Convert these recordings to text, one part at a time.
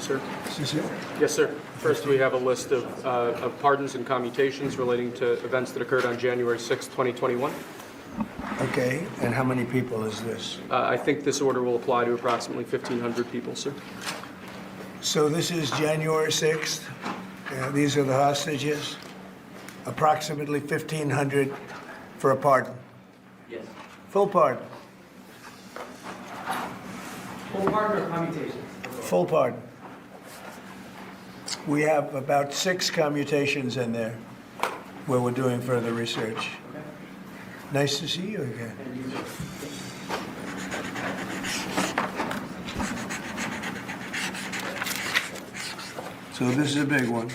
sir. Is this it? Yes, sir. First, we have a list of pardons and commutations relating to events that occurred on January 6, 2021. Okay, and how many people is this? I think this order will apply to approximately 1,500 people, sir. So this is January 6th. These are the hostages. Approximately 1,500 for a pardon. Yes. Full pardon. Full pardon or commutations? Full pardon. We have about 6 commutations in there where we're doing further research. Okay. Nice to see you again. And you too. So this is a big one.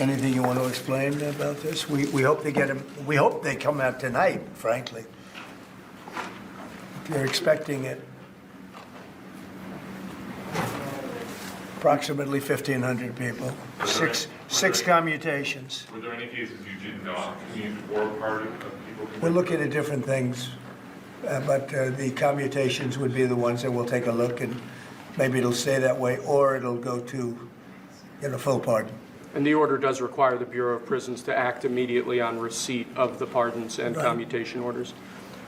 Anything you want to explain about this? We hope they get them. We hope they come out tonight, frankly. They're expecting it. Approximately 1,500 people. Six commutations. Were there any cases you did not commute or pardon of people? We're looking at different things, but the commutations would be the ones that we'll take a look, and maybe it'll stay that way, or it'll go to, full pardon. And the order does require the Bureau of Prisons to act immediately on receipt of the pardons and Right. commutation orders.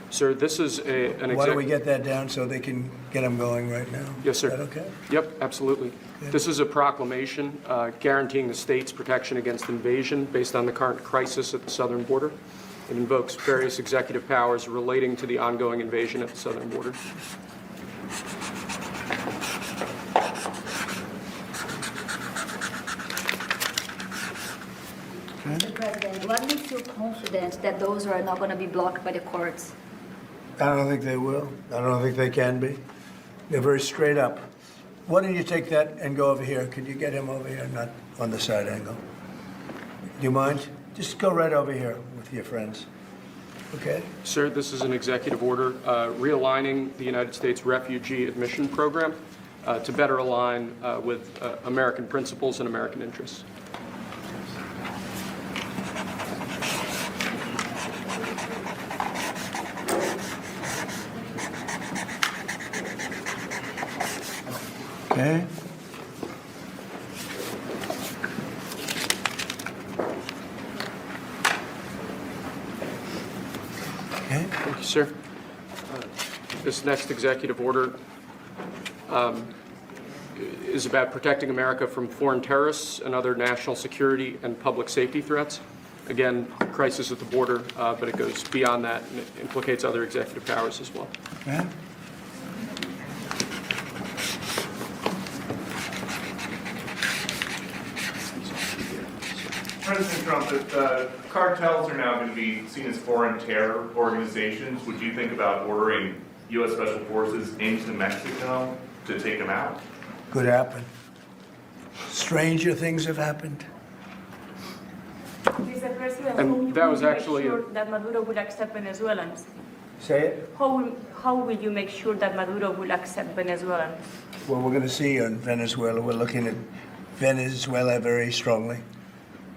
Sir, this is an Why don't we get that down so they can get them going right now? Yes, sir. Is that okay? Yep, absolutely. Good. This is a proclamation guaranteeing the state's protection against invasion based on the current crisis at the southern border. It invokes various executive powers relating to the ongoing invasion at the southern border. Mr. President, what makes you confident that those are not going to be blocked by the courts? I don't think they will. I don't think they can be. They're very straight up. Why don't you take that and go over here? Could you get him over here, not on the side angle? Do you mind? Just go right over here with your friends. Okay? Sir, this is an executive order realigning the United States refugee admission program to better align with American principles and American interests. Okay? Okay? Thank you, sir. This next executive order is about protecting America from foreign terrorists and other national security and public safety threats. Again, crisis at the border, but it goes beyond that and it implicates other executive powers as well. Okay? President Trump, if cartels are now going to be seen as foreign terror organizations, would you think about ordering U.S. Special Forces into Mexico to take them out? Could happen. Stranger things have happened. Mr. President, And that was actually make sure that Maduro will accept Venezuelans? Say it. How will you make sure that Maduro will accept Venezuelans? Well, we're going to see on Venezuela. We're looking at Venezuela very strongly.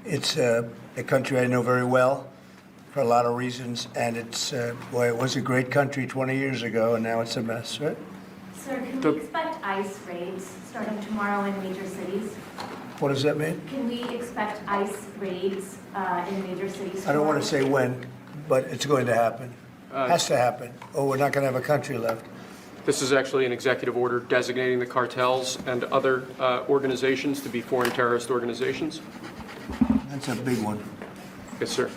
It's a country I know very well for a lot of reasons, and it's, boy, it was a great country 20 years ago, and now it's a mess, right? Sir, can The- we expect ICE raids starting tomorrow in major cities? What does that mean? Can we expect ICE raids in major cities? I don't want tomorrow? to say when, but it's going to happen. Has to happen, or we're not going to have a country left. This is actually an executive order designating the cartels and other organizations to be foreign terrorist organizations. That's a big one. Yes, sir.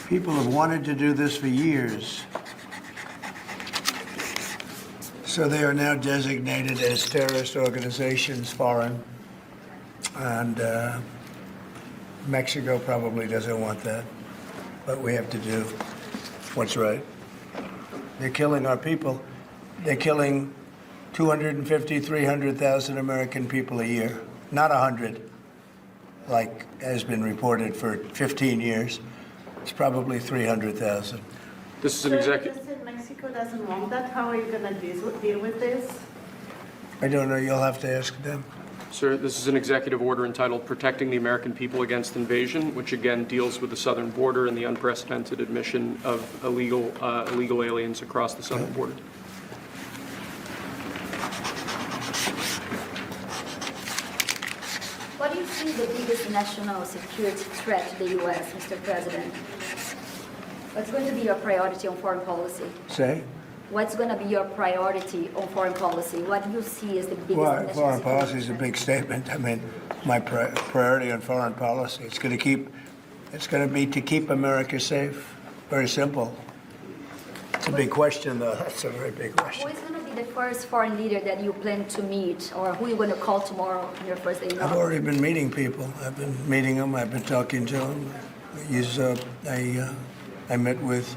People have wanted to do this for years. So they are now designated as terrorist organizations, foreign. And Mexico probably doesn't want that. But we have to do what's right. They're killing our people. They're killing 250, 300,000 American people a year. Not 100, like has been reported for 15 years. It's probably 300,000. This is an Sir, executive. you said Mexico doesn't want that. How are you going to deal with this? I don't know. You'll have to ask them. Sir, this is an executive order entitled Protecting the American People Against Invasion, which again deals with the southern border and the unprecedented admission of illegal aliens across the southern border. do you see the biggest national security threat to the U.S., Mr. President? What's going to be your priority on foreign policy? Say? What's going to be your priority on foreign policy? What do you see as the biggest Well, national foreign security policy is a threat? big statement. I mean, my priority on foreign policy, it's going to be to keep America safe. Very simple. It's a big question, though. That's a very big Who question. is going to be the first foreign leader that you plan to meet, or who you going to call tomorrow on your first day in I've office? already been meeting people. I've been meeting them. I've been talking to them. I met with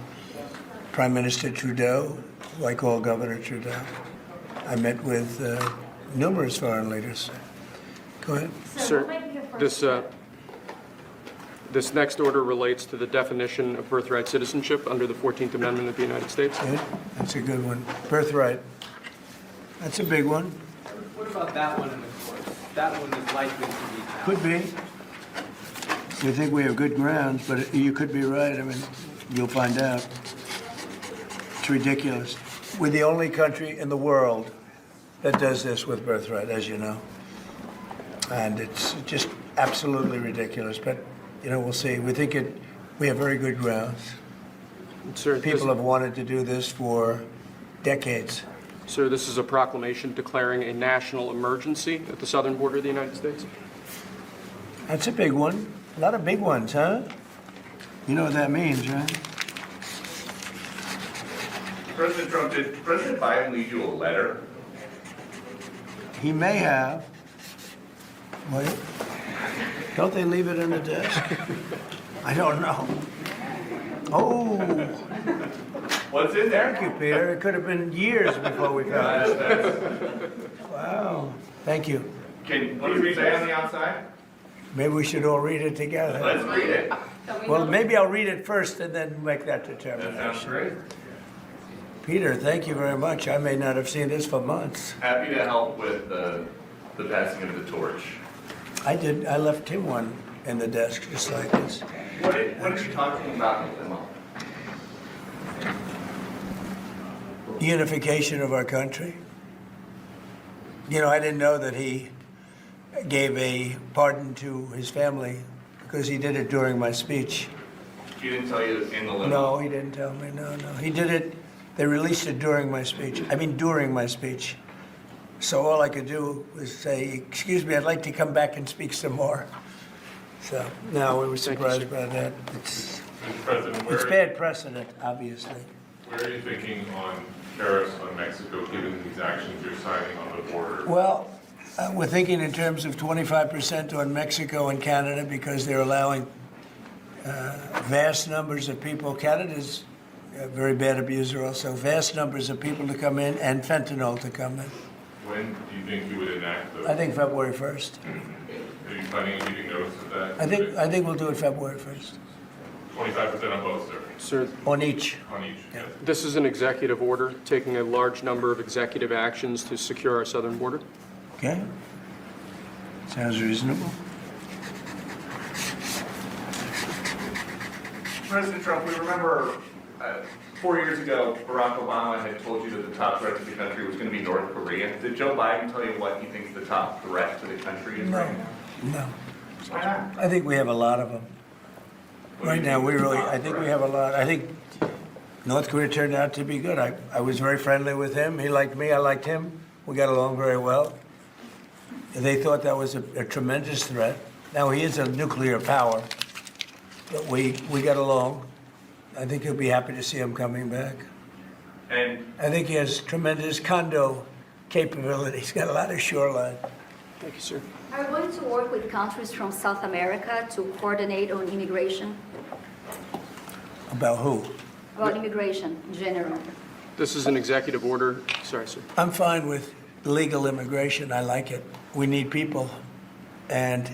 Prime Minister Trudeau, like all Governor Trudeau. I met with numerous foreign leaders. Go ahead. Sir, what might be your first this, step? this next order relates to the definition of birthright citizenship under the 14th Amendment of the United States. Good. That's a good one. Birthright. That's a big one. What about that one in the course? That one is likely to be challenged. Could be. We think we have good grounds, but you could be right. I mean, you'll find out. It's ridiculous. We're the only country in the world that does this with birthright, as you know. And it's just absolutely ridiculous. But, you know, we'll see. We have very good grounds. Sir, this- People have wanted to do this for decades. Sir, this is a proclamation declaring a national emergency at the southern border of the United States. That's a big one. A lot of big ones, huh? You know what that means, right? President Trump, did President Biden leave you a letter? He may have. Wait. Don't they leave it on the desk? I don't know. Oh, What's in there? thank you, Peter. It could have been years before we found it. Wow. Thank you. What does it say on the outside? Maybe we should all read it together. Let's read it. Well, maybe I'll read it first and then make that That sounds determination. great. Peter, thank you very much. I may not have seen this for months. Happy to help with the passing of the torch. I did. I left him one in the desk just like this. What are you talking about in the limo? Unification of our country. You know, I didn't know that he gave a pardon to his family because he did it during my speech. He didn't tell you in the limo? No, he didn't tell me. No. He did it. They released it during my speech. I mean, during my speech. So all I could do was say, "Excuse me, I'd like to come back and speak some more." So, no, we were Thank you, surprised sir. by that. It's Mr. President, where bad precedent, obviously. are you thinking on tariffs on Mexico, given these actions you're signing on the border? Well, we're thinking in terms of 25% on Mexico and Canada because they're allowing vast numbers of people. Canada's a very bad abuser also. Vast numbers of people to come in and fentanyl to come in. When do you think you would enact those? I think February 1st. Are you planning on giving notice of that? I think we'll do it February 1st. 25% on both, sir, Sir, On each. on each? Yeah. this is an executive order taking a large number of executive actions to secure our southern border. Okay? Sounds reasonable. President Trump, we remember 4 years ago, Barack Obama had told you that the top threat to the country was going to be North Korea. Did Joe Biden tell you what he thinks the top threat to the country is No. right now? No. Why not? I think we have a lot of them. Right now, I think we have a lot. I think North Korea turned out to be good. I was very friendly with him. He liked me. I liked him. We got along very well. They thought that was a tremendous threat. Now, he is a nuclear power, but we got along. I think he'll be happy to see him coming back. And I think he has tremendous condo capability. He's got a lot of shoreline. Thank you, sir. Are we going to work with countries from South America to coordinate on immigration? About who? About immigration in general? This is an executive order. Sorry, sir. I'm fine with legal immigration. I like it. We need people, and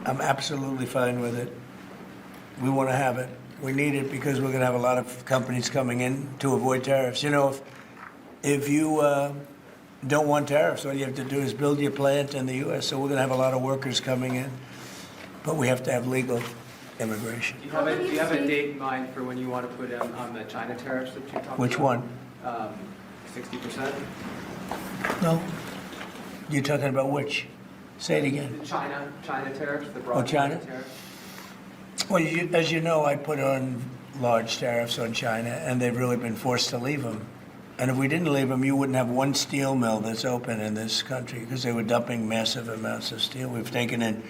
I'm absolutely fine with it. We want to have it. We need it because we're going to have a lot of companies coming in to avoid tariffs. You know, if you don't want tariffs, all you have to do is build your plant in the U.S. So we're going to have a lot of workers coming in, but we have to have legal immigration. Do you have a date in mind for when you want to put on the China tariffs that you talked about? Which one? 60%? No. You're talking about which? Say it again. The China tariffs, the broad China? tariffs? Well, as you know, I put on large tariffs on China, and they've really been forced to leave them. And if we didn't leave them, you wouldn't have one steel mill that's open in this country because they were dumping massive amounts of steel. We've taken in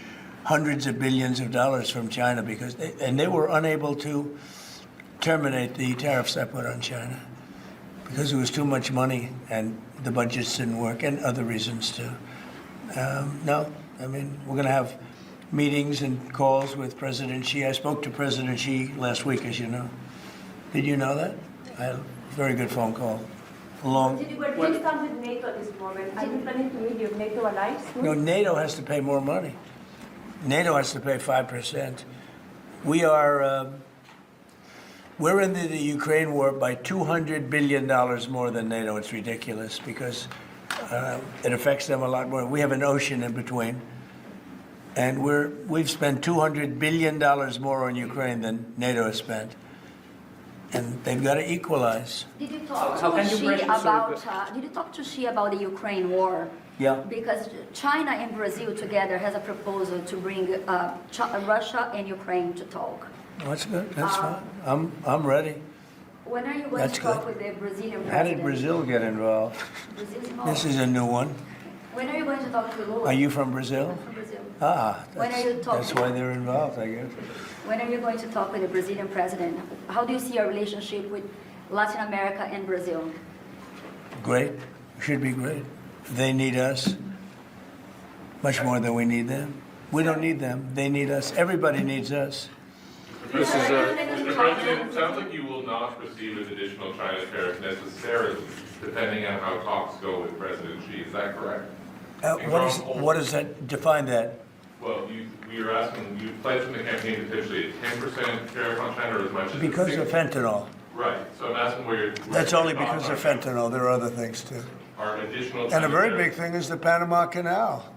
hundreds of billions of dollars from China because they were unable to terminate the tariffs I put on China because it was too much money and the budgets didn't work and other reasons too. No, I mean, we're going to have meetings and calls with President Xi. I spoke to President Xi last week, as you know. Did you know that? I had a very good phone call. We're just done with NATO at this moment. Are you planning to meet your NATO allies? No, NATO has to pay more money. NATO has to pay 5%. We're into the Ukraine war by $200 billion more than NATO. It's ridiculous because it affects them a lot more. We have an ocean in between. And we've spent $200 billion more on Ukraine than NATO has spent. And they've got to equalize. Did you talk How to can you Xi pressure- about? Did you talk to Xi about the Ukraine war? Yeah. Because China and Brazil together has a proposal to bring Russia and Ukraine to talk. That's good. That's fine. I'm ready. When are you going That's to talk good. with the Brazilian president? How did Brazil get involved? Brazil's This involved. is a new one. When are you going to talk to Lula? Are you from Brazil? From Brazil. Ah, When are you talking? that's why they're involved, I guess. When are you going to talk with the Brazilian president? How do you see your relationship with Latin America and Brazil? Great. Should be great. They need us much more than we need them. We don't need them. They need us. Everybody needs us. This is Mr. President, it sounds like you will not proceed with additional China tariffs necessarily, depending on how talks go with President Xi. Is that correct? What does that define that? Well, we were asking, you pledged in the campaign potentially a 10% tariff on China or as much as Because a of 6%. fentanyl. Right, so I'm asking where you're. That's only because of fentanyl. There are other things too. Are additional. And a China very tariffs- big thing is the Panama Canal.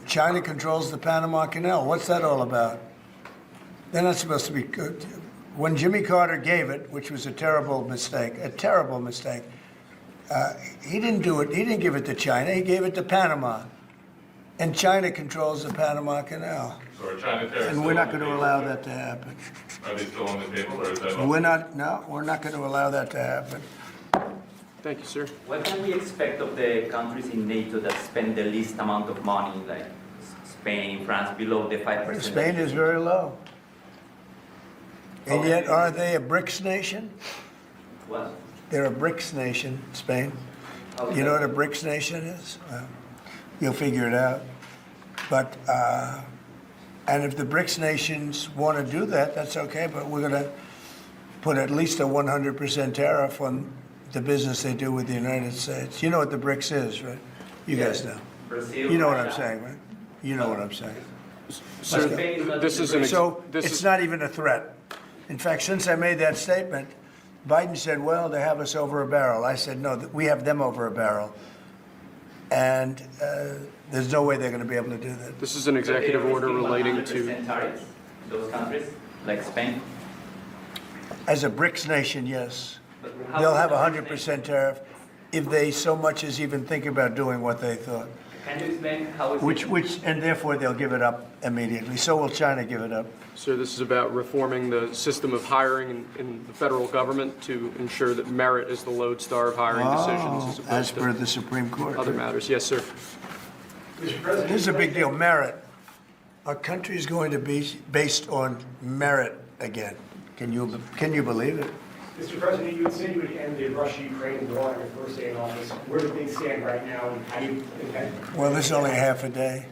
China controls the Panama Canal. What's that all about? They're not supposed to be good. When Jimmy Carter gave it, which was a terrible mistake, he didn't do it. He didn't give it to China. He gave it to Panama. And China controls the Panama Canal. So are China tariffs? And we're not going to allow that to happen. Are they still on the table or is that? We're not going to allow that to happen. Thank you, sir. What can we expect of the countries in NATO that spend the least amount of money, like Spain, France, below the 5%? Spain is very low. And yet, are they a BRICS nation? What? They're a BRICS nation, Spain. You know what a BRICS nation is? You'll figure it out. But, and if the BRICS nations want to do that, that's okay, but we're going to put at least a 100% tariff on the business they do with the United States. You know what the BRICS is, right? You guys know. Brazil, You know what I'm Russia. saying, right? You know what I'm saying. Sir, Spain is not this in is the an, BRICS. ex- So this it's is, not even a threat. In fact, since I made that statement, Biden said, well, they have us over a barrel. I said, no, we have them over a barrel. And there's no way they're going to be able to do that. this is an But they executive are order risking relating 100% to, tariffs, those countries, like Spain. As a BRICS nation, yes. But how They'll is have a the 100% tariff if they so much as even think about doing what they thought. Can you explain how is Which, and therefore they'll give it up immediately. So will China give it up. sir, this is about reforming the system of hiring in the federal government to ensure that merit is the lodestar of hiring decisions As per opposed the Supreme Court. to other matters. Yes, sir. This is a big deal, merit. Our country is going to be based on merit again. Can you believe it? Mr. President, you had said you would end the Russia-Ukraine war on your first day in office. Where do things stand right now, and how do you intend? Well, this is only half a day.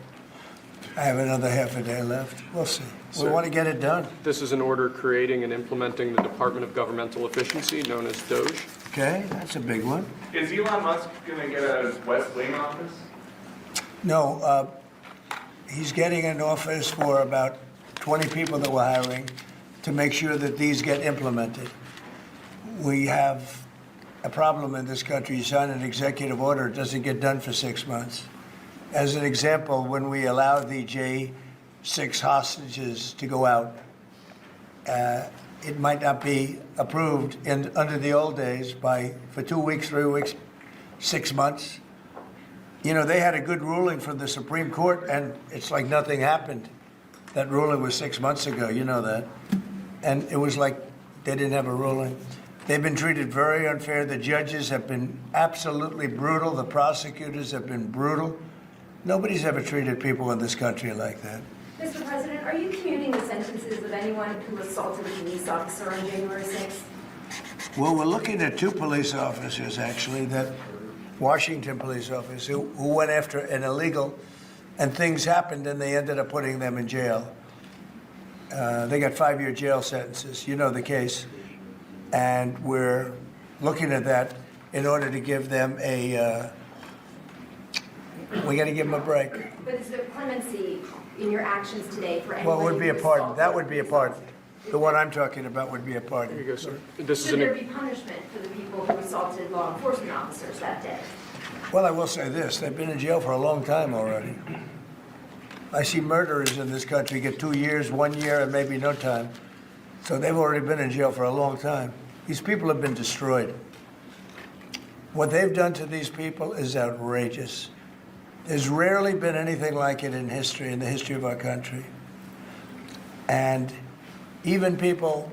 I have another half a day left. We'll see. We Sir. want to get it done. This is an order creating and implementing the Department of Governmental Efficiency, known as DOGE. Okay, that's a big one. Is Elon Musk going to get a West Wing office? No, he's getting an office for about 20 people that we're hiring to make sure that these get implemented. We have a problem in this country. You sign an executive order, it doesn't get done for 6 months. As an example, when we allowed the J6 hostages to go out, it might not be approved under the old days for 2 weeks, 3 weeks, 6 months. You know, they had a good ruling from the Supreme Court, and it's like nothing happened. That ruling was 6 months ago, you know that. And it was like they didn't have a ruling. They've been treated very unfair. The judges have been absolutely brutal. The prosecutors have been brutal. Nobody's ever treated people in this country like that. Mr. President, are you commuting the sentences of anyone who assaulted a police officer on January 6th? Well, we're looking at 2 police officers, actually, that Washington police officers who went after an illegal, and things happened, and they ended up putting them in jail. They got 5-year jail sentences. You know the case. And we're looking at that in order to give them we got to give them a break. But is there clemency in your actions today for anyone? Well, it would be a pardon. That would be a pardon. The one I'm talking about would be a pardon. Here you go, sir. This is Should there an, be punishment for the people who assaulted law enforcement officers that day? Well, I will say this. They've been in jail for a long time already. I see murderers in this country get 2 years, 1 year, and maybe no time. So they've already been in jail for a long time. These people have been destroyed. What they've done to these people is outrageous. There's rarely been anything like it in history, in the history of our country. And even people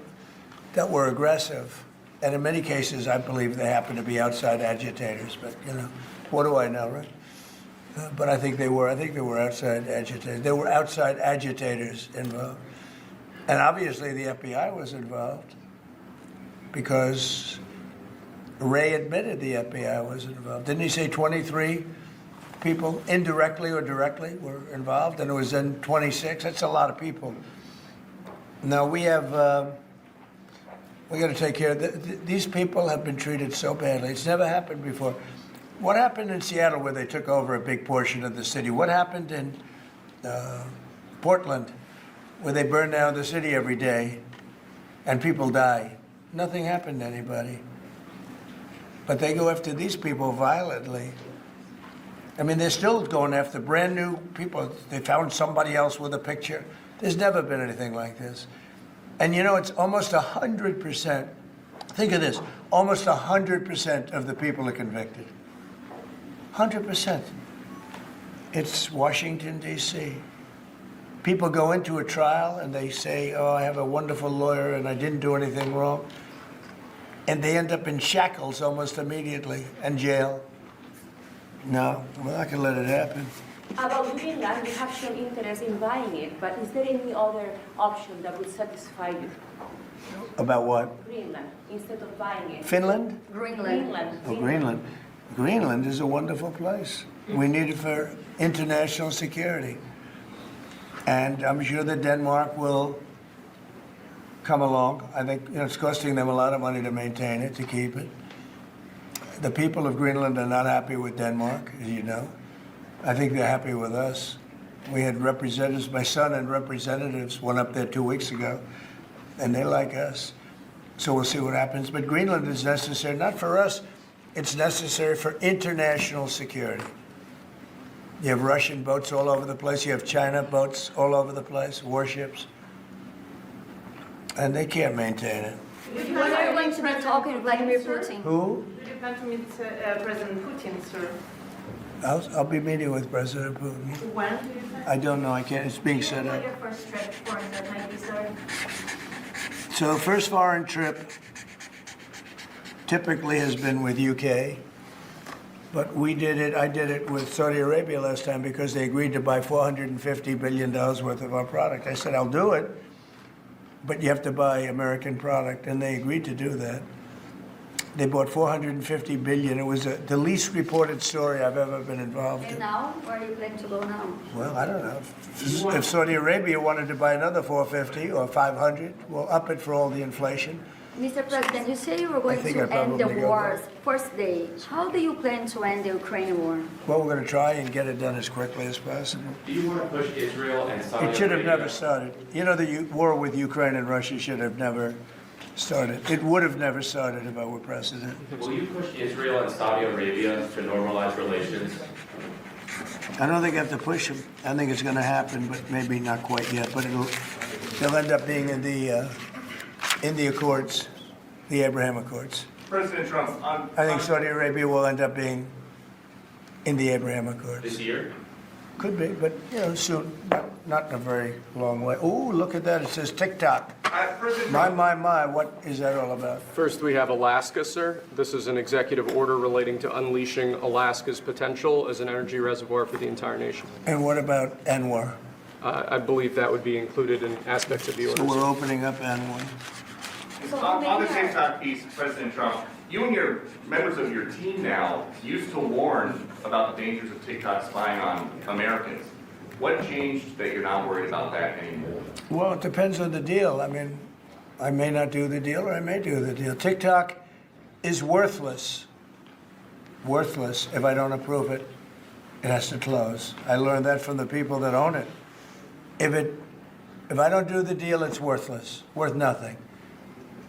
that were aggressive, and in many cases, I believe they happen to be outside agitators, but, you know, what do I know, right? But I think they were outside agitators. There were outside agitators involved. And obviously the FBI was involved because Ray admitted the FBI was involved. Didn't he say 23 people, indirectly or directly, were involved? And it was then 26. That's a lot of people. Now we have, we got to take care of these people have been treated so badly. It's never happened before. What happened in Seattle where they took over a big portion of the city? What happened in Portland where they burn down the city every day and people die? Nothing happened to anybody. But they go after these people violently. I mean, they're still going after brand new people. They found somebody else with a picture. There's never been anything like this. And you know, it's almost 100%. Think of this. Almost 100% of the people are convicted. 100%. It's Washington, D.C. People go into a trial and they say, oh, I have a wonderful lawyer and I didn't do anything wrong. And they end up in shackles almost immediately and jail. No, we're not going to let it happen. About Greenland, you have shown interest in buying it, but is there any other option that would satisfy you? About what? Greenland, instead of buying it. Finland? Greenland. Oh, Greenland. Greenland is a wonderful place. We need it for international security. And I'm sure that Denmark will come along. I think it's costing them a lot of money to maintain it, to keep it. The people of Greenland are not happy with Denmark, as you know. I think they're happy with us. We had representatives, my son and representatives went up there 2 weeks ago, and they like us. So we'll see what happens. But Greenland is necessary, not for us, it's necessary for international security. You have Russian boats all over the place. You have China boats all over the place, warships. And they can't maintain it. When are you going to be talking to Vladimir Putin? Who? Do you plan to meet President Putin, sir? I'll be meeting with President Putin. When do you plan? I don't know. I can't. It's being set What up. your first trip foreign trip might be, sir? So the first foreign trip typically has been with UK, but I did it with Saudi Arabia last time because they agreed to buy $450 billion worth of our product. I said, I'll do it, but you have to buy American product, and they agreed to do that. They bought $450 billion. It was the least reported story I've ever been involved And in. now, where are you planning to go now? Well, I don't know. If Saudi Arabia wanted to buy another 450 or 500, we'll up it for all the inflation. Mr. President, you say you were going think to I'd end the probably go war's first day. How do you plan to end the Ukraine war? Well, we're going to try and get it done as quickly as possible. Do you want to push Israel and Saudi Arabia? It should have never started. You know, the war with Ukraine and Russia should have never started. It would have never started if I were president. Will you push Israel and Saudi Arabia to normalize relations? I don't think I have to push them. I think it's going to happen, but maybe not quite yet. But they'll end up being in the Accords, the Abraham Accords. President Trump, I think Saudi Arabia will end up being in the Abraham Accords. This year? Could be, but, soon, not in a very long way. Ooh, look at that, it says TikTok. President My, Trump, what is that all about? First, we have Alaska, sir. This is an executive order relating to unleashing Alaska's potential as an energy reservoir for the entire nation. And what about Anwar? I believe that would be included in aspects of the So order. we're opening up Anwar. on the TikTok piece, President Trump, you and your members of your team now used to warn about the dangers of TikTok spying on Americans. What changed that you're not worried about that anymore? Well, it depends on the deal. I mean, I may not do the deal or I may do the deal. TikTok is worthless. Worthless. If I don't approve it, it has to close. I learned that from the people that own it. If I don't do the deal, it's worthless. Worth nothing.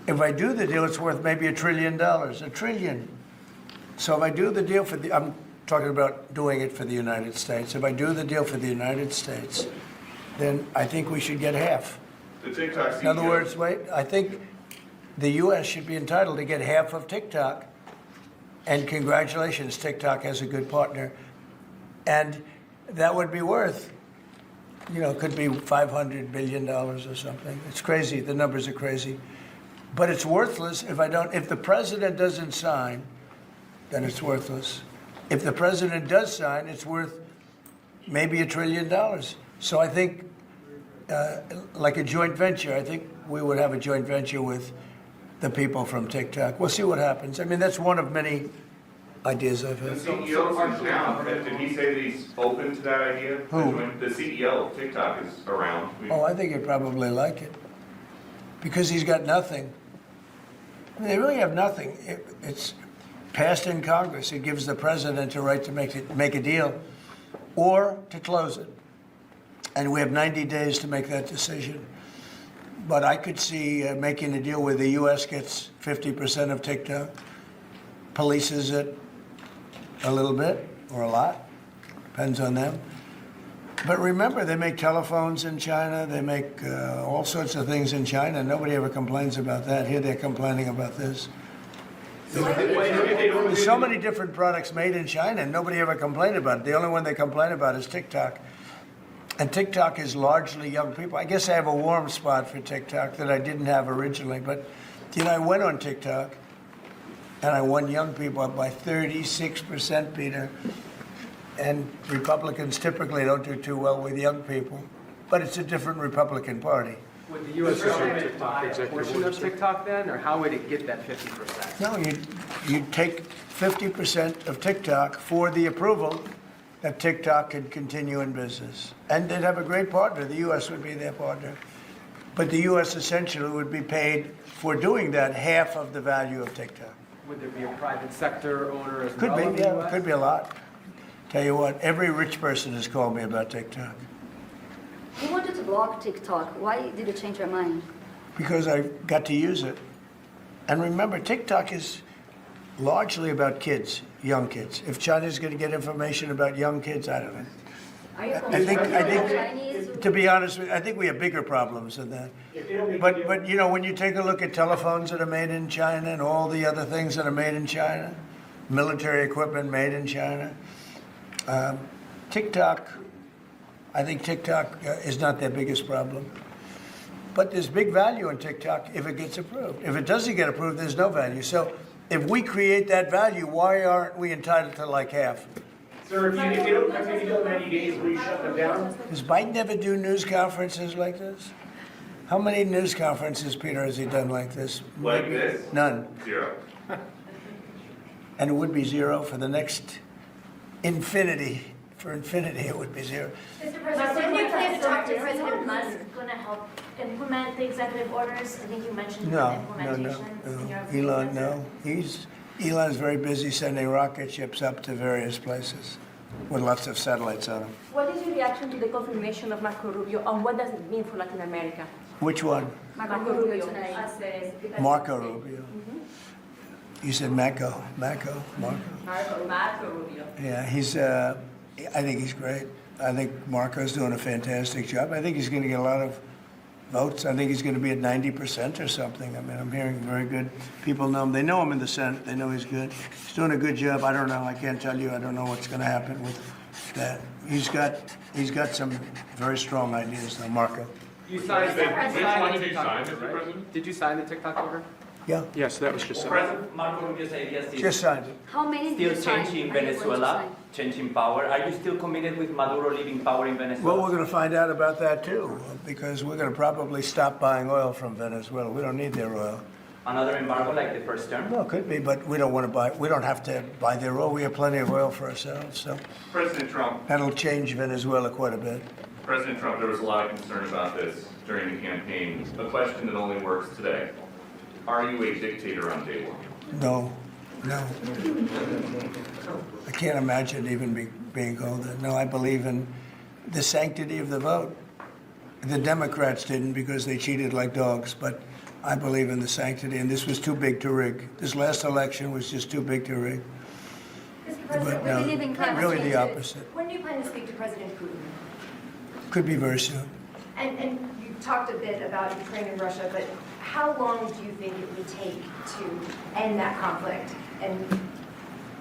If I do the deal, it's worth maybe $1 trillion. $1 trillion. So if I do the deal I'm talking about doing it for the United States. If I do the deal for the United States, then I think we should get half. The TikTok CEO. In other words, I think the U.S. should be entitled to get half of TikTok. And congratulations, TikTok has a good partner. And that would be worth, could be $500 billion or something. It's crazy. The numbers are crazy. But it's worthless if the president doesn't sign, then it's worthless. If the president does sign, it's worth maybe $1 trillion. So I think, like a joint venture, I think we would have a joint venture with the people from TikTok. We'll see what happens. I mean, that's one of many ideas I've The had. CEO is down. Did he say that he's open to that idea? Who? The CEO of TikTok is around. Oh, I think he'd probably like it. Because he's got nothing. I mean, they really have nothing. It's passed in Congress. It gives the president a right to make a deal or to close it. And we have 90 days to make that decision. But I could see making a deal where the U.S. gets 50% of TikTok, polices it a little bit or a lot, depends on them. But remember, they make telephones in China. They make all sorts of things in China. Nobody ever complains about that. Here they're complaining about this. There's so many different products made in China, and nobody ever complained about it. The only one they complain about is TikTok. And TikTok is largely young people. I guess I have a warm spot for TikTok that I didn't have originally. But, I went on TikTok, and I won young people up by 36%, Peter. And Republicans typically don't do too well with young people. But it's a different Republican Party. Would the U.S. government buy a portion of TikTok then, or how would it get that 50%? No, you'd take 50% of TikTok for the approval that TikTok could continue in business. And they'd have a great partner. The U.S. would be their partner. But the U.S. essentially would be paid for doing that half of the value of TikTok. Would there be a private sector owner as Could well in be, the yeah, U.S.? could be a lot. Tell you what, every rich person has called me about TikTok. You wanted to block TikTok. Why did you change your mind? Because I got to use it. And remember, TikTok is largely about kids, young kids. If China's going to get information about young kids, I don't know. Are you I think, Chinese? to be honest with you, I think we have bigger problems than that. But when you take a look at telephones that are made in China and all the other things that are made in China, military equipment made in China, TikTok, I think TikTok is not their biggest problem. But there's big value in TikTok if it gets approved. If it doesn't get approved, there's no value. So if we create that value, why aren't we entitled to like half? Sir, if they don't come in the 90 days, will you shut them down? Does Biden ever do news conferences like this? How many news conferences, Peter, has he done like this? Like this? None. 0. And it would be 0 for the next infinity. For infinity, it would be 0. Mr. President, didn't you plan to talk to President Musk going to help implement the executive orders? I think you mentioned implementation. Elon, no. Elon's very busy sending rocket ships up to various places with lots of satellites on them. What is your reaction to the confirmation of Marco Rubio, and what does it mean for Latin America? Which one? Marco Rubio. Marco Rubio. You said Marco. Marco Rubio. Yeah, I think he's great. I think Marco's doing a fantastic job. I think he's going to get a lot of votes. I think he's going to be at 90% or something. I mean, I'm hearing very good people know him. They know him in the Senate. They know he's good. He's doing a good job. I don't know. I can't tell you. I don't know what's going to happen with that. He's got some very strong ideas, though, Marco. You signed Which one did you sign, Mr. right? President? Did you sign the TikTok order? Yeah, Yes, that was just. President Marco Rubio's ideas is just signed it. How many did still you sign? changing Are you going to Venezuela, sign? changing power. Are you still committed with Maduro leaving power in Venezuela? Well, we're going to find out about that, too, because we're going to probably stop buying oil from Venezuela. We don't need their oil. Another embargo like the first term? Well, it could be, but we don't want to buy. We don't have to buy their oil. We have plenty of oil for ourselves, so President Trump, that'll change Venezuela quite a bit. President Trump, there was a lot of concern about this during the campaign. A question that only works today. Are you a dictator on day one? No. I can't imagine even being called that. No, I believe in the sanctity of the vote. The Democrats didn't because they cheated like dogs, but I believe in the sanctity, and this was too big to rig. This last election was just too big to rig. Mr. But President, no, believe in climate really change. the opposite. when do you plan to speak to President Putin? Could be very soon. And you talked a bit about Ukraine and Russia, but how long do you think it would take to end that conflict? And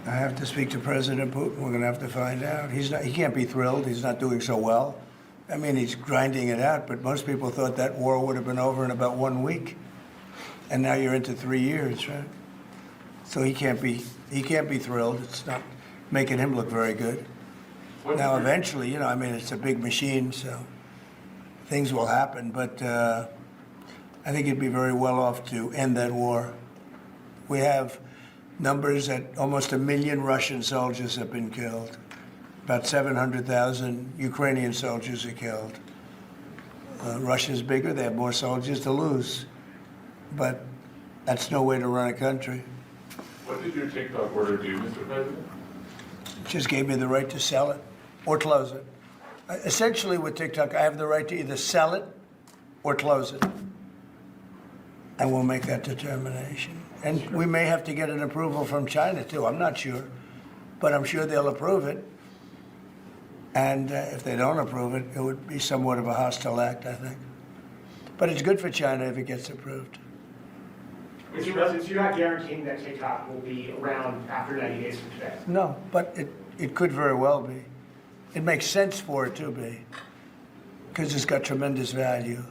I have to speak to President Putin. We're going to have to find out. He can't be thrilled. He's not doing so well. I mean, he's grinding it out, but most people thought that war would have been over in about 1 week. And now you're into 3 years, right? So he can't be thrilled. It's not making him look very good. Now, eventually, I mean, it's a big machine, so things will happen. But I think he'd be very well off to end that war. We have numbers that almost 1 million Russian soldiers have been killed. About 700,000 Ukrainian soldiers are killed. Russia's bigger. They have more soldiers to lose. But that's no way to run a country. What did your TikTok order do, Mr. President? It just gave me the right to sell it or close it. Essentially, with TikTok, I have the right to either sell it or close it. And we'll make that determination. And we may have to get an approval from China, too. I'm not sure. But I'm sure they'll approve it. And if they don't approve it, it would be somewhat of a hostile act, I think. But it's good for China if it gets approved. Mr. President, so you're not guaranteeing that TikTok will be around after 90 days from today? No, but it could very well be. It makes sense for it to be, because it's got tremendous value.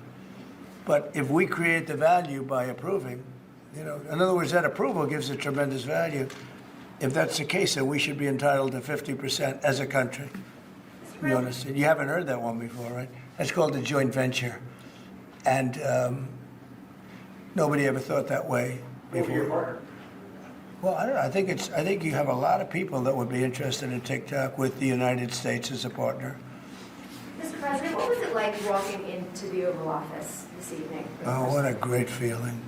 But if we create the value by approving, in other words, that approval gives it tremendous value. If that's the case, then we should be entitled to 50% as a country. You understand? You haven't heard that one before, right? That's called a joint venture. And nobody ever thought that way Maybe your before. partner. Well, I don't know. I think you have a lot of people that would be interested in TikTok with the United States as a partner. Mr. President, what was it like walking into the Oval Office this evening? Oh, what a great feeling.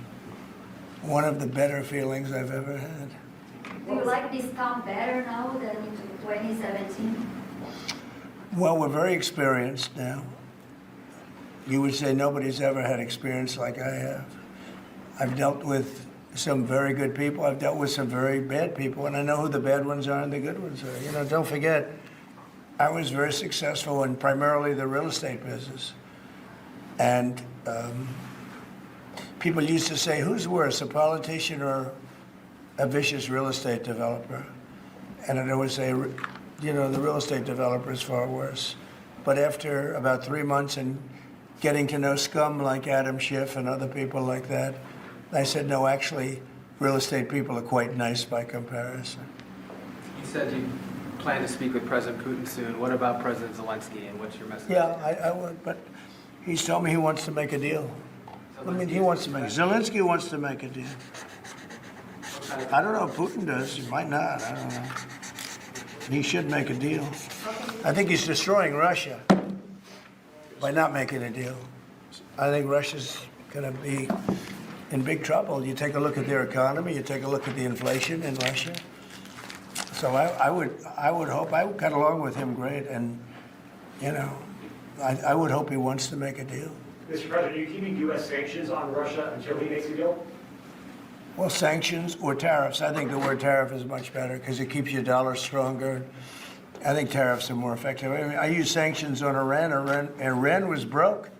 One of the better feelings I've ever had. Do you like this town better now than in 2017? Well, we're very experienced now. You would say nobody's ever had experience like I have. I've dealt with some very good people. I've dealt with some very bad people, and I know who the bad ones are and the good ones are. Don't forget, I was very successful in primarily the real estate business. And people used to say, who's worse, a politician or a vicious real estate developer? And I'd always say, the real estate developer is far worse. But after about 3 months and getting to know scum like Adam Schiff and other people like that, I said, no, actually, real estate people are quite nice by comparison. You said you plan to speak with President Putin soon. What about President Zelensky, and what's your message? Yeah, I would, but he's told me he wants to make a deal. He wants to make Zelensky wants to make a deal. I don't know if Putin does. He might not. I don't know. He should make a deal. I think he's destroying Russia by not making a deal. I think Russia's going to be in big trouble. You take a look at their economy. You take a look at the inflation in Russia. So I would hope. I got along with him great, and I would hope he wants to make a deal. Mr. President, are you keeping U.S. sanctions on Russia until he makes a deal? Well, sanctions or tariffs. I think the word tariff is much better because it keeps your dollar stronger. I think tariffs are more effective. I use sanctions on Iran. Iran was broke.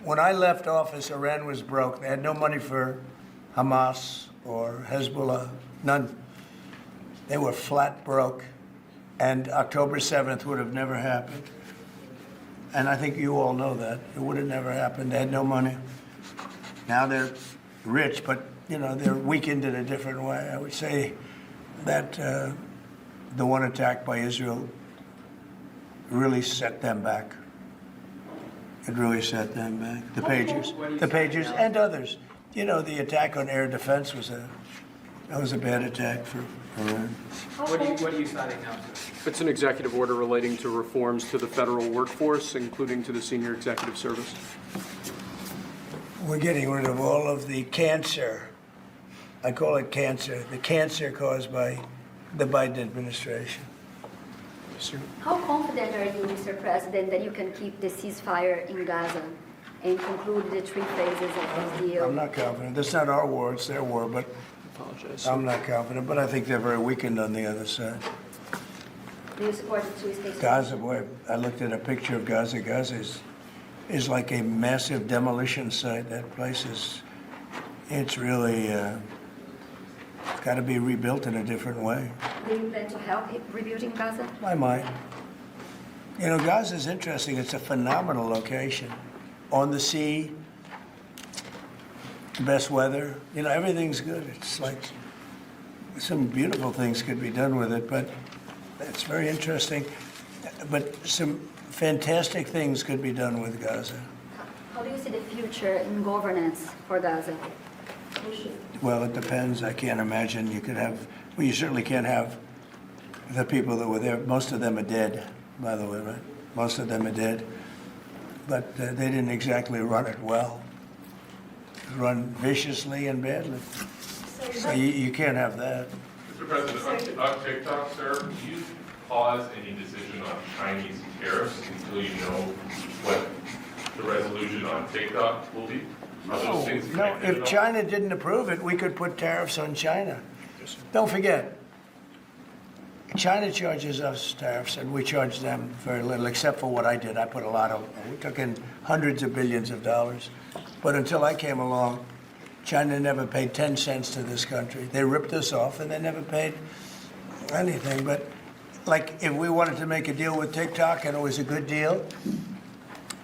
When I left office, Iran was broke. They had no money for Hamas or Hezbollah, none. They were flat broke. And October 7th would have never happened. And I think you all know that. It would have never happened. They had no money. Now they're rich, but, they're weakened in a different way. I would say that the one attack by Israel really set them back. It really set them back. The Pagers and others. The attack on air defense was a bad attack for Iran. What are you signing now, sir? It's an executive order relating to reforms to the federal workforce, including to the senior executive service. We're getting rid of all of the cancer. I call it cancer. The cancer caused by the Biden administration. How confident are you, Mr. President, that you can keep the ceasefire in Gaza and conclude the 3 phases of this deal? I'm not confident. That's not our war, it's their war, but Apologize. I'm not confident. But I think they're very weakened on the other side. Do you support the 2-state Gaza, boy, I looked at a picture of Gaza. Gaza is like a massive demolition site. That place it's really, it's got to be rebuilt in a different way. Do you plan to help rebuilding Gaza? I might. Gaza is interesting. It's a phenomenal location. On the sea, the best weather. Everything's good. It's like some beautiful things could be done with it, but it's very interesting. But some fantastic things could be done with Gaza. How do you see the future in governance for Gaza? Well, it depends. I can't imagine you could have, well, you certainly can't have the people that were there. Most of them are dead, by the way, right? Most of them are dead. But they didn't exactly run it well. Run viciously and badly. So you can't have that. Mr. President, on TikTok, sir, do you pause any decision on Chinese tariffs until you know what the resolution on TikTok will be? Are those things No, connected if at all? China didn't approve it, we could put tariffs on China. Don't forget, China charges us tariffs, and we charge them very little, except for what I did. I put a lot of, we took in hundreds of billions of dollars. But until I came along, China never paid 10 cents to this country. They ripped us off, and they never paid anything. But like, if we wanted to make a deal with TikTok, and it was a good deal,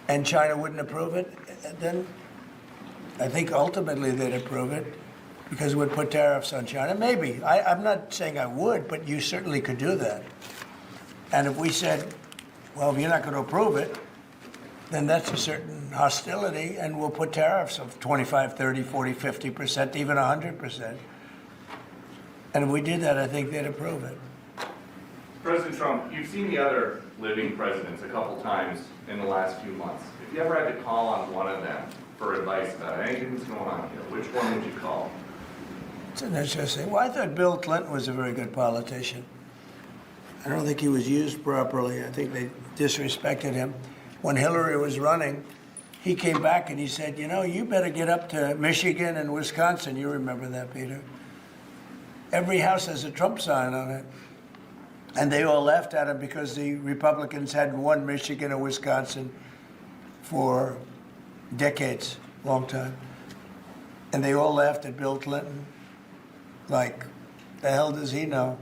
and China wouldn't approve it, then I think ultimately they'd approve it, because we'd put tariffs on China. Maybe. I'm not saying I would, but you certainly could do that. And if we said, well, if you're not going to approve it, then that's a certain hostility, and we'll put tariffs of 25, 30, 40, 50%, even 100%. And if we did that, I think they'd approve it. President Trump, you've seen the other living presidents a couple times in the last few months. If you ever had to call on one of them for advice about anything that's going on here, which one would you call? It's an interesting. Well, I thought Bill Clinton was a very good politician. I don't think he was used properly. I think they disrespected him. When Hillary was running, he came back and he said, you better get up to Michigan and Wisconsin. You remember that, Peter? Every house has a Trump sign on it. And they all laughed at him because the Republicans hadn't won Michigan or Wisconsin for decades, long time. And they all laughed at Bill Clinton. Like, the hell does he know?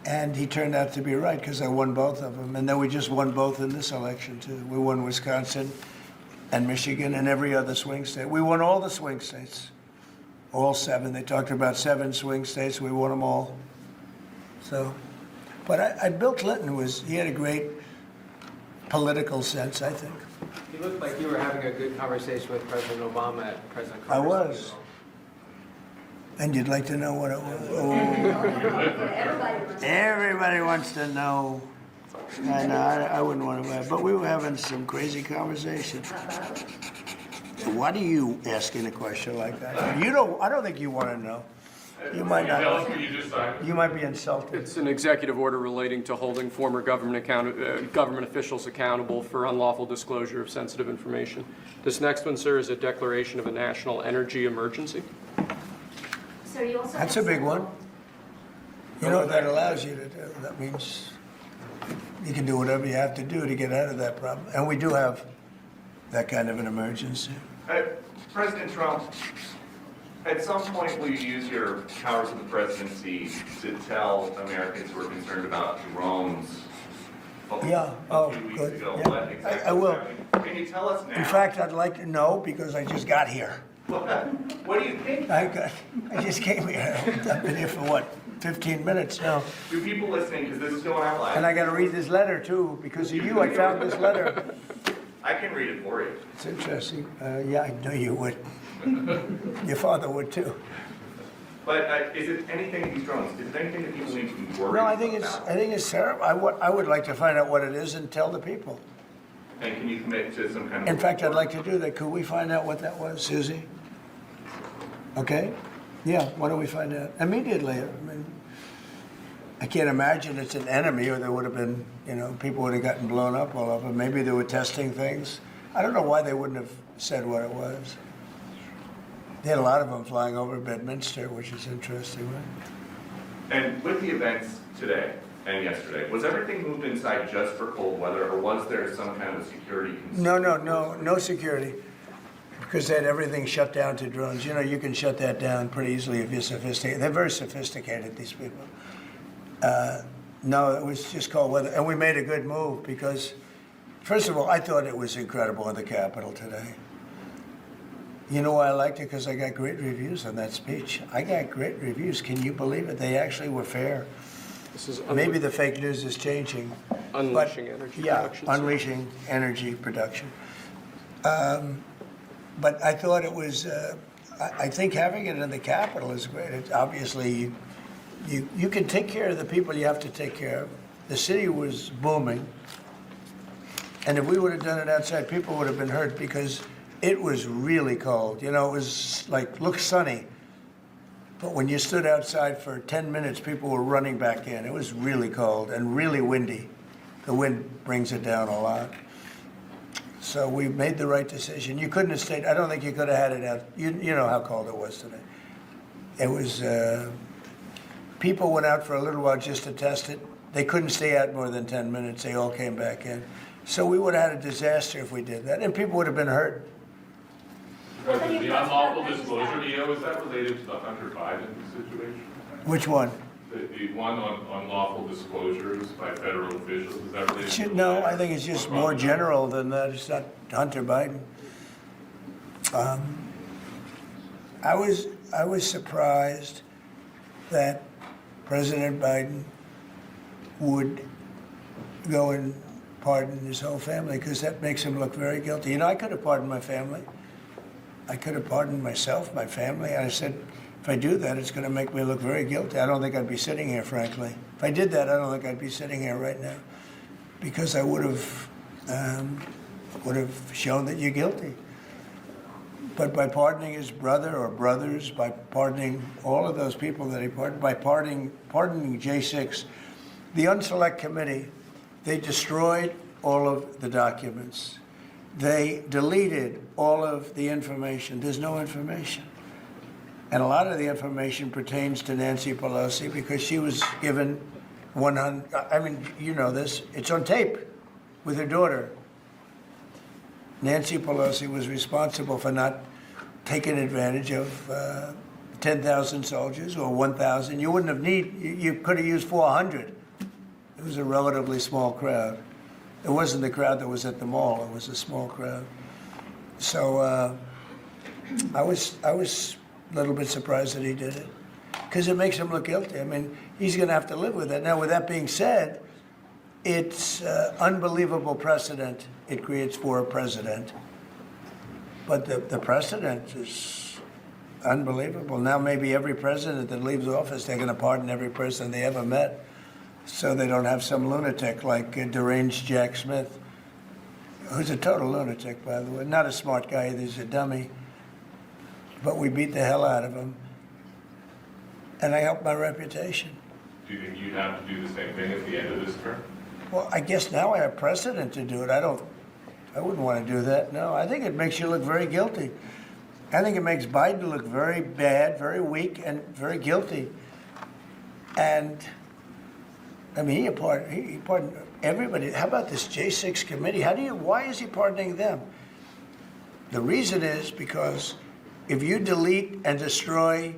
And he turned out to be right, because I won both of them. And then we just won both in this election, too. We won Wisconsin and Michigan and every other swing state. We won all the swing states, all 7. They talked about 7 swing states. We won them all. So, but Bill Clinton he had a great political sense, I think. You looked like you were having a good conversation with President Obama at President I Carter's was. funeral. And you'd like to know what it was? Oh. Everybody wants to know. I know, I wouldn't want to, but we were having some crazy conversation. Why do you asking a question like that? I don't think you want to know. You might not. Tell us what you just signed. You might be insulted. It's an executive order relating to holding former government officials accountable for unlawful disclosure of sensitive information. This next one, sir, is a declaration of a national energy emergency. So you also That's have a big several- one. You know what that allows you to do? That means you can do whatever you have to do to get out of that problem. And we do have that kind of an emergency. President Trump, at some point will you use your powers of the presidency to tell Americans who are concerned about drones? Yeah, A few weeks good. ago, Yeah. what exactly I will. was happening? Can you tell us now? In fact, I'd like to know because I just got here. What do you think? I just came here. I've been here for what, 15 minutes now. Do people listening, because this is going out live. And I got to read this letter too. Because of you, I found this letter. I can read it for you. It's interesting. Yeah, I know you would. Your father would too. But is it anything, these drones, is it anything that people need to be worried No, about? I think it's terrible. I would like to find out what it is and tell the people. And can you commit to some kind of... In fact, I'd like to do that. Could we find out what that was, Susie? Okay? Yeah, why don't we find out? Immediately. I mean, I can't imagine it's an enemy or there would have been, people would have gotten blown up all over. Maybe they were testing things. I don't know why they wouldn't have said what it was. They had a lot of them flying over Bedminster, which is interesting, right? And with the events today and yesterday, was everything moved inside just for cold weather, or was there some kind of security concern? No security. Because they had everything shut down to drones. You can shut that down pretty easily if you're sophisticated. They're very sophisticated, these people. No, it was just cold weather. And we made a good move because, first of all, I thought it was incredible in the Capitol today. You know why I liked it? Because I got great reviews on that speech. I got great reviews. Can you believe it? They actually were fair. This is Maybe the fake news is changing. unleashing energy production. Yeah, unleashing energy production. But I thought it was, I think having it in the Capitol is great. It's obviously, you can take care of the people you have to take care of. The city was booming. And if we would have done it outside, people would have been hurt because it was really cold. It was looked sunny. But when you stood outside for 10 minutes, people were running back in. It was really cold and really windy. The wind brings it down a lot. So we made the right decision. You couldn't have stayed. I don't think you could have had it out. You know how cold it was today. It was, people went out for a little while just to test it. They couldn't stay out more than 10 minutes. They all came back in. So we would have had a disaster if we did that. And people would have been hurt. President, the unlawful disclosure, is that related to the Hunter Biden situation? Which one? The one on unlawful disclosures by federal officials, is that related to No, that? I think it's just more general than that. It's not Hunter Biden. I was surprised that President Biden would go and pardon his whole family because that makes him look very guilty. I could have pardoned my family. I could have pardoned myself, my family. I said, if I do that, it's going to make me look very guilty. I don't think I'd be sitting here, frankly. If I did that, I don't think I'd be sitting here right now because I would have shown that you're guilty. But by pardoning his brother or brothers, by pardoning all of those people that he pardoned, by pardoning J6, the Unselect Committee, they destroyed all of the documents. They deleted all of the information. There's no information. And a lot of the information pertains to Nancy Pelosi because she was given 100, I mean, you know this, it's on tape with her daughter. Nancy Pelosi was responsible for not taking advantage of 10,000 soldiers or 1,000. You wouldn't have you could have used 400. It was a relatively small crowd. It wasn't the crowd that was at the mall. It was a small crowd. So I was a little bit surprised that he did it because it makes him look guilty. I mean, he's going to have to live with it. Now, with that being said, it's unbelievable precedent it creates for a president. But the precedent is unbelievable. Now maybe every president that leaves office, they're going to pardon every person they ever met so they don't have some lunatic like deranged Jack Smith, who's a total lunatic, by the way. Not a smart guy either, he's a dummy. But we beat the hell out of him. And I helped my reputation. Do you think you'd have to do the same thing at the end of this term? Well, I guess now I have precedent to do it. I wouldn't want to do that. No, I think it makes you look very guilty. I think it makes Biden look very bad, very weak, and very guilty. And, I mean, he pardoned everybody. How about this J6 committee? Why is he pardoning them? The reason is because if you delete and destroy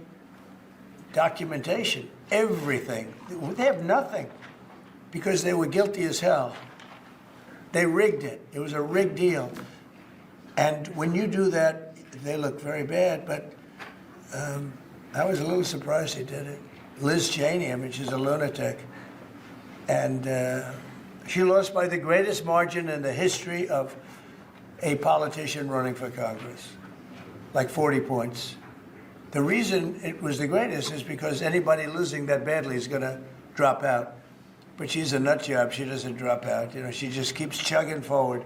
documentation, everything, they have nothing because they were guilty as hell. They rigged it. It was a rigged deal. And when you do that, they look very bad, but I was a little surprised they did it. Liz Cheney, I mean, she's a lunatic. And she lost by the greatest margin in the history of a politician running for Congress, like 40 points. The reason it was the greatest is because anybody losing that badly is going to drop out. But she's a nut job. She doesn't drop out. You know, she just keeps chugging forward.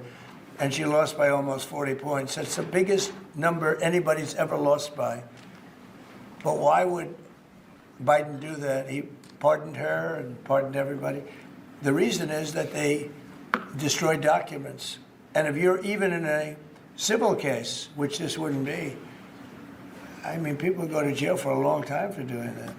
And she lost by almost 40 points. That's the biggest number anybody's ever lost by. But why would Biden do that? He pardoned her and pardoned everybody. The reason is that they destroyed documents. And if you're even in a civil case, which this wouldn't be, I mean, people go to jail for a long time for doing that.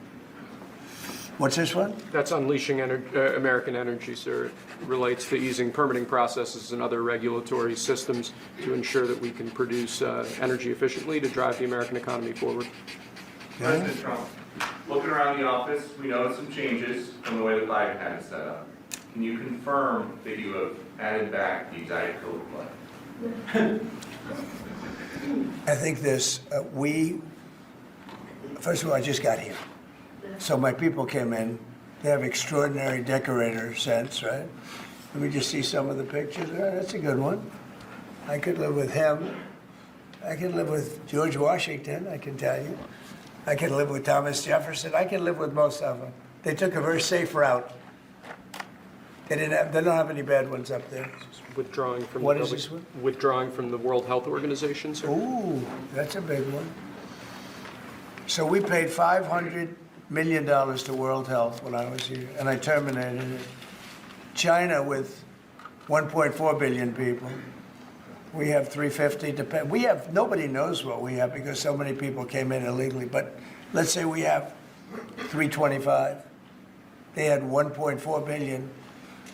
What's this one? That's unleashing American energy, sir. It relates to easing permitting processes and other regulatory systems to ensure that we can produce energy efficiently to drive the American economy forward. President Trump, looking around the office, we noticed some changes from the way the Biden had it set up. Can you confirm that you have added back the Diet Coke blood? I think this, first of all, I just got here. So my people came in. They have extraordinary decorator sense, right? Let me just see some of the pictures. Oh, that's a good one. I could live with him. I could live with George Washington, I can tell you. I could live with Thomas Jefferson. I could live with most of them. They took a very safe route. They don't have any bad ones up there. Withdrawing from What is this one? Withdrawing from the World Health Organization, sir. Ooh, that's a big one. So we paid $500 million to World Health when I was here, and I terminated it. China with 1.4 billion people. We have 350 to pay. We have, nobody knows what we have because so many people came in illegally, but let's say we have 325. They had 1.4 billion.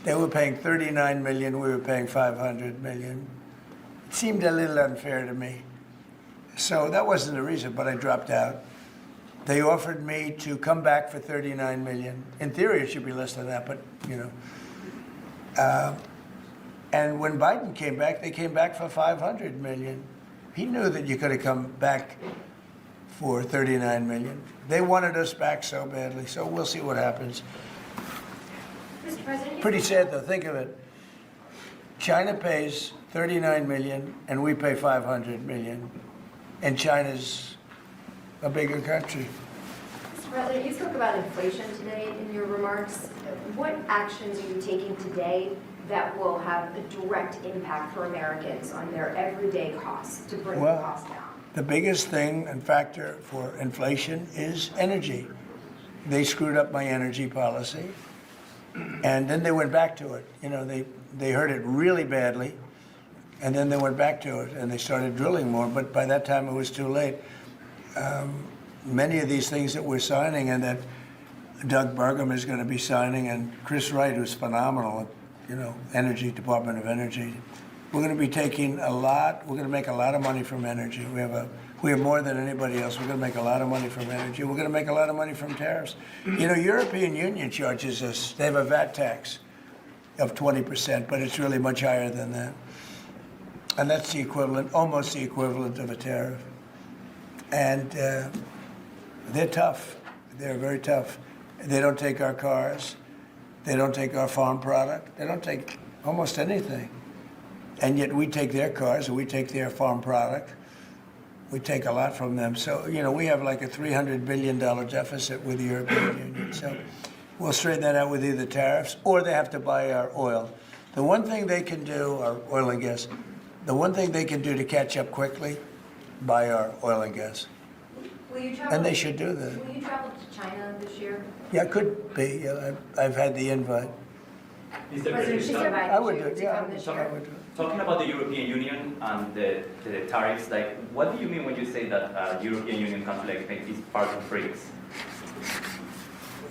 They were paying 39 million, we were paying 500 million. It seemed a little unfair to me. So that wasn't the reason, but I dropped out. They offered me to come back for 39 million. In theory, it should be less than that, but, you know. And when Biden came back, they came back for 500 million. He knew that you could have come back for 39 million. They wanted us back so badly, so we'll see what happens. Mr. President, Pretty sad, though. Think of it. China pays 39 million, and we pay 500 million. And China's a bigger country. Mr. President, you spoke about inflation today in your remarks. What actions are you taking today that will have a direct impact for Americans on their everyday costs to bring the cost down? The biggest thing and factor for inflation is energy. They screwed up my energy policy, and then they went back to it. You know, they hurt it really badly, and then they went back to it, and they started drilling more, but by that time it was too late. Many of these things that we're signing and that Doug Burgum is going to be signing, and Chris Wright, who's phenomenal at, you know, Energy, Department of Energy, we're going to be taking a lot, we're going to make a lot of money from energy. We have more than anybody else. We're going to make a lot of money from energy. We're going to make a lot of money from tariffs. You know, European Union charges us, they have a VAT tax of 20%, but it's really much higher than that. And that's the equivalent, almost the equivalent of a tariff. And they're tough. They're very tough. They don't take our cars. They don't take our farm product. They don't take almost anything. And yet we take their cars and we take their farm product. We take a lot from them. So, you know, we have like a $300 billion deficit with the European Union. So we'll straighten that out with either tariffs or they have to buy our oil. The one thing they can do, our oil and gas, the one thing they can do to catch up quickly, buy our oil and gas. Will you travel? And they should do that. Will you travel to China this year? Yeah, could be. Yeah, I've had the invite. President Xi invited I would you do it. to Yeah, come this I year. would do it. Talking about the European Union and the tariffs, like, what do you mean when you say that European Union country like Spain is part of BRICS?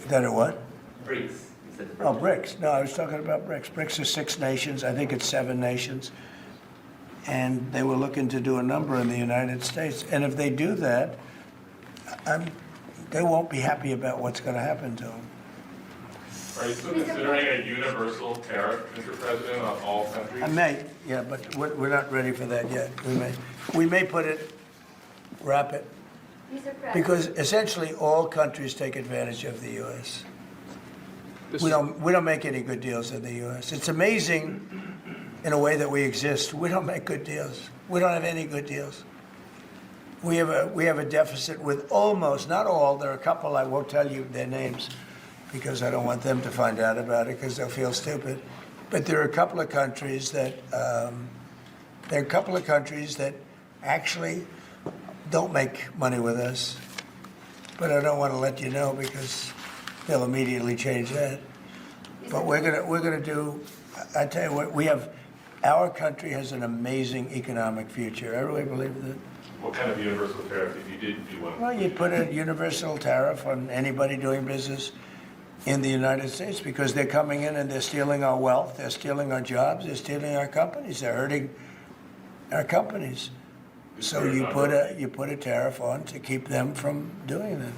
That or what? BRICS. Is it Oh, BRICS. No, I was talking about BRICS. BRICS is 6 nations. I think it's 7 nations. and they were looking to do a number in the United States. And if they do that, they won't be happy about what's going to happen to them. Are you still considering a universal tariff, Mr. President, on all countries? I may, yeah, but we're not ready for that yet. We may wrap it, Mr. President. because essentially all countries take advantage of the U.S. We don't make any good deals in the U.S. It's amazing in a way that we exist. We don't make good deals. We don't have any good deals. We have a deficit with almost, not all, there are a couple, I won't tell you their names because I don't want them to find out about it because they'll feel stupid. But there are a couple of countries that actually don't make money with us. But I don't want to let you know because they'll immediately change that. But we're gonna do. I tell you what, our country has an amazing economic future. I really believe that. What kind of universal tariff, if you did do one? Well, you'd put a universal tariff on anybody doing business in the United States because they're coming in and they're stealing our wealth, they're stealing our jobs, they're stealing our companies, they're hurting our companies. So you put a tariff on to keep them from doing that.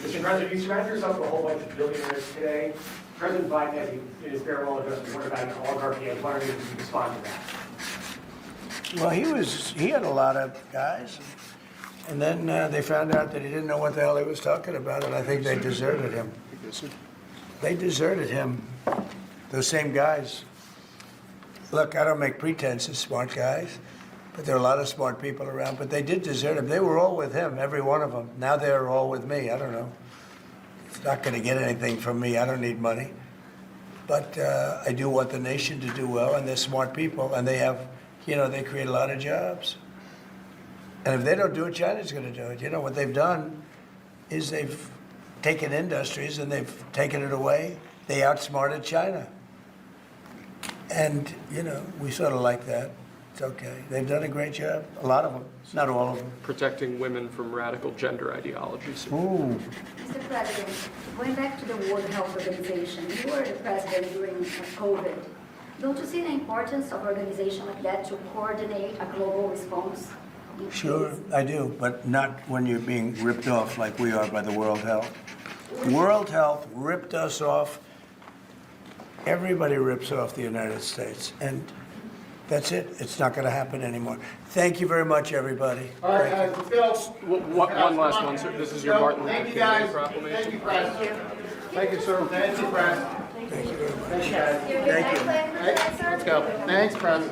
Mr. President, you surrounded yourself with a whole bunch of billionaires today. President Biden, as in his farewell address, warned about an oligarchy. I was wondering if you could respond to that. Well, he had a lot of guys, and then they found out that he didn't know what the hell he was talking about, and I think they deserted him. They deserted him, those same guys. Look, I don't make pretenses, smart guys, but there are a lot of smart people around, but they did desert him. They were all with him, every one of them. Now they're all with me, I don't know. It's not going to get anything from me, I don't need money. But I do want the nation to do well, and they're smart people, and they have, they create a lot of jobs. And if they don't do it, China's going to do it. You know, what they've done is they've taken industries and they've taken it away. They outsmarted China. And, we sort of like that. It's okay. They've done a great job. A lot of them, not all of them. Protecting women from radical gender ideologies. Ooh. Mr. President, going back to the World Health Organization, you were the president during COVID. Don't you see the importance of an organization like that to coordinate a global response? Sure, I do, but not when you're being ripped off like we are by the World Health. World Health ripped us off. Everybody rips off the United States. And that's it. It's not going to happen anymore. Thank you very much, everybody. All right, guys, let's go. One last one, sir. This is your Martin Luther Thank you, King guys. Day proclamation. Thank you, Press. Thank you, sir. Thank you, Press. Thank you very much. Thanks, guys. Thank you. Let's go. Thanks, Press.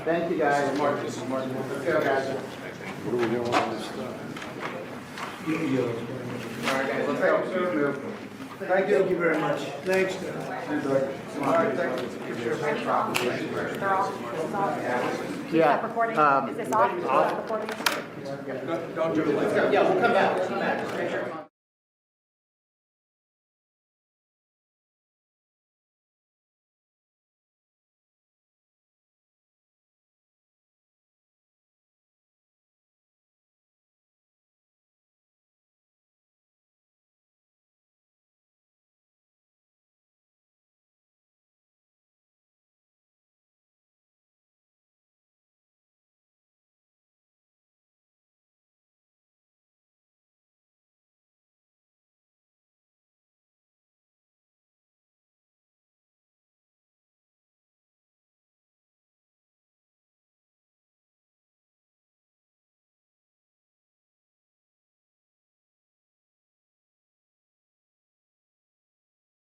Thank you, guys. This is Martin Luther Let's go, guys. What are we doing on this stuff? All right, guys, let's go. Thank you very much. Thanks. All right, thank you. Yeah. Recording? Is this off? Recording? Don't do it. Let's go. Yeah, we'll come back.